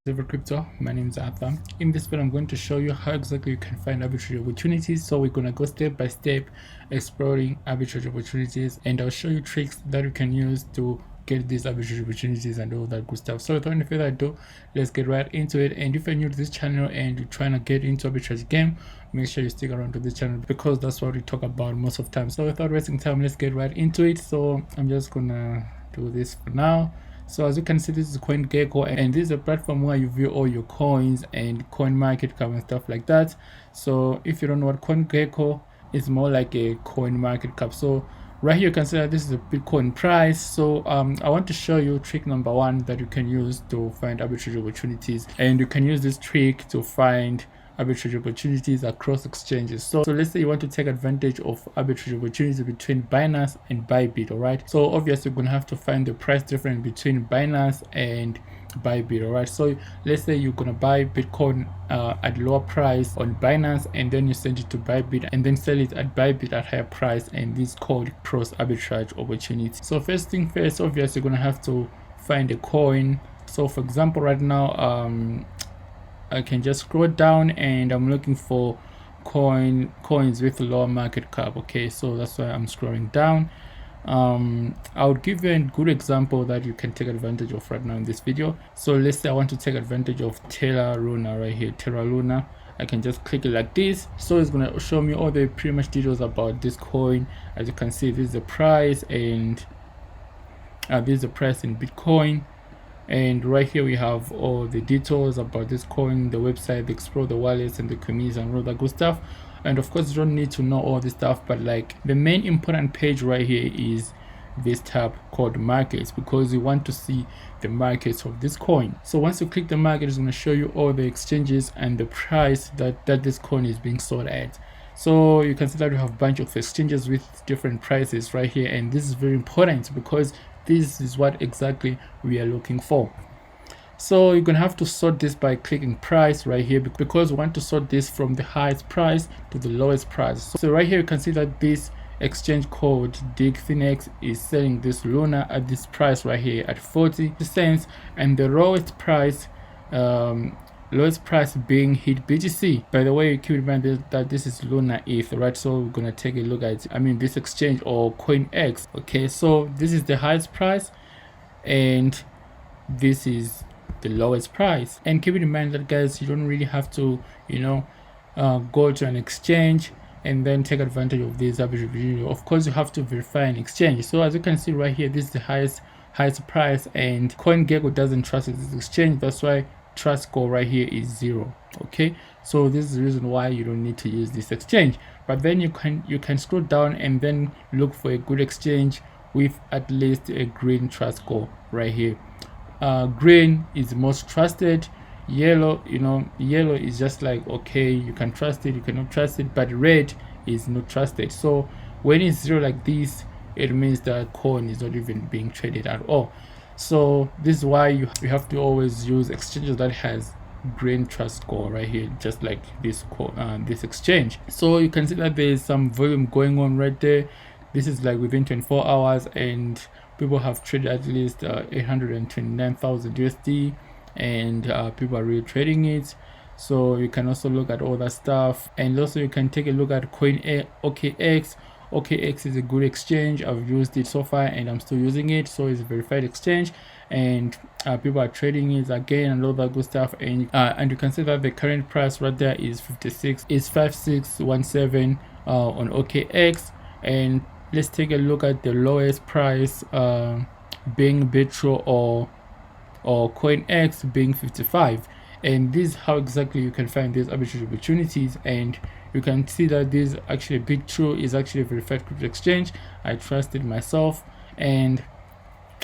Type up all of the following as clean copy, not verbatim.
Crypto. My name is Arthur. In this video, I'm going to show you how exactly you can find arbitrage opportunities. So we're going to go step by step exploring arbitrage opportunities, and I'll show you tricks that you can use to get these arbitrage opportunities and all that good stuff. So without any further ado, let's get right into it. And if you're new to this channel and you're trying to get into arbitrage game, make sure you stick around to this channel because that's what we talk about most of the time. So without wasting time, let's get right into it. So I'm just gonna do this for now. So as you can see, this is CoinGecko, and this is a platform where you view all your coins and coin market cap and stuff like that. So if you don't know what CoinGecko is, more like a coin market cap. So right here you can see that this is a Bitcoin price. So I want to show you trick number one that you can use to find arbitrage opportunities, and you can use this trick to find arbitrage opportunities across exchanges. So let's say you want to take advantage of arbitrage opportunities between Binance and Bybit. All right, so obviously you're gonna have to find the price difference between Binance and Bybit. All right, so let's say you're gonna buy Bitcoin at lower price on Binance, and then you send it to Bybit and then sell it at Bybit at higher price, and this is called cross arbitrage opportunity. So first thing first, obviously you're gonna have to find a coin. So for example, right now I can just scroll down and I'm looking for coins with lower market cap. Okay, so that's why I'm scrolling down. I would give you a good example that you can take advantage of right now in this video. So let's say I want to take advantage of Terra Luna right here, Terra Luna. I can just click it like this. So it's going to show me all the pretty much details about this coin. As you can see, this is the price, and this is the price in Bitcoin. And right here we have all the details about this coin, the website, the explore, the wallets, and the communities, and all that good stuff. And of course you don't need to know all this stuff, but like the main important page right here is this tab called markets, because you want to see the markets of this coin. So once you click the market, it's going to show you all the exchanges and the price that this coin is being sold at. So you can see that we have a bunch of exchanges with different prices right here, and this is very important because this is what exactly we are looking for. So you're gonna have to sort this by clicking price right here, because we want to sort this from the highest price to the lowest price. So right here you can see that this exchange called DigFinex is selling this Luna at this price right here at 40 cents, and the lowest price being hit BTC. By the way, keep in mind that this is Luna ETH, right? So we're gonna take a look at this exchange, or CoinGecko. Okay, so this is the highest price and this is the lowest price. And keep in mind that, guys, you don't really have to go to an exchange and then take advantage of this arbitrage. Of course you have to verify an exchange. So as you can see right here, this is the highest price, and CoinGecko doesn't trust this exchange. That's why trust score right here is 0. Okay, so this is the reason why you don't need to use this exchange. But then you can scroll down and then look for a good exchange with at least a green trust score right here. Green is most trusted. Yellow, yellow is just like, okay, you can trust it, you cannot trust it. But red is not trusted. So when it's 0 like this, it means that coin is not even being traded at all. So this is why you have to always use exchanges that has green trust score right here, just like this exchange. So you can see that there is some volume going on right there. This is like within 24 hours, and people have traded at least 829,000 USD, and people are really trading it. So you can also look at all that stuff, and also you can take a look at OKX. OKX is a good exchange. I've used it so far and I'm still using it. So it's a verified exchange, and people are trading it again and all that good stuff. And you can see that the current price right there is 5617 on OKX. And let's take a look at the lowest price being Bitro or CoinGecko being 55. And this is how exactly you can find these arbitrage opportunities. And you can see that this actually Bitro is actually a verified crypto exchange. I trust it myself, and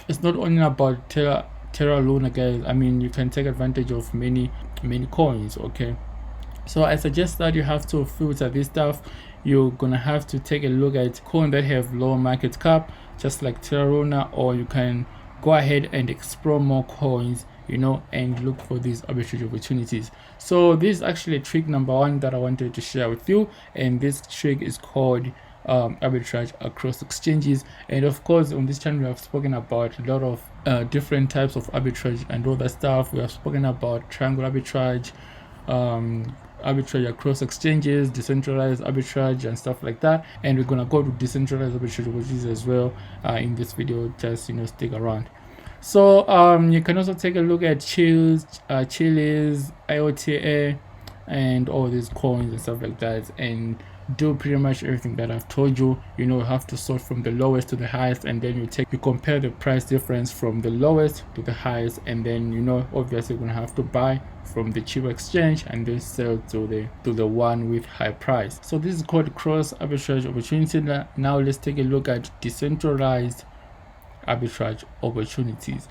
it's not only about Terra Luna, guys. You can take advantage of many coins. Okay, so I suggest that you have to filter this stuff. You're gonna have to take a look at coins that have low market cap, just like Terra Luna, or you can go ahead and explore more coins, and look for these arbitrage opportunities. So this is actually trick number one that I wanted to share with you, and this trick is called arbitrage across exchanges. And of course, on this channel we have spoken about a lot of different types of arbitrage and all that stuff. We have spoken about triangle arbitrage, arbitrage across exchanges, decentralized arbitrage and stuff like that. And we're gonna go to decentralized arbitrage as well in this video. Just stick around. So you can also take a look at Chiliz, IOTA, and all these coins and stuff like that, and do pretty much everything that I've told you. You have to sort from the lowest to the highest, and then you compare the price difference from the lowest to the highest, and then obviously you're gonna have to buy from the cheap exchange and then sell to the one with high price. So this is called cross arbitrage opportunity. Now let's take a look at decentralized arbitrage opportunities.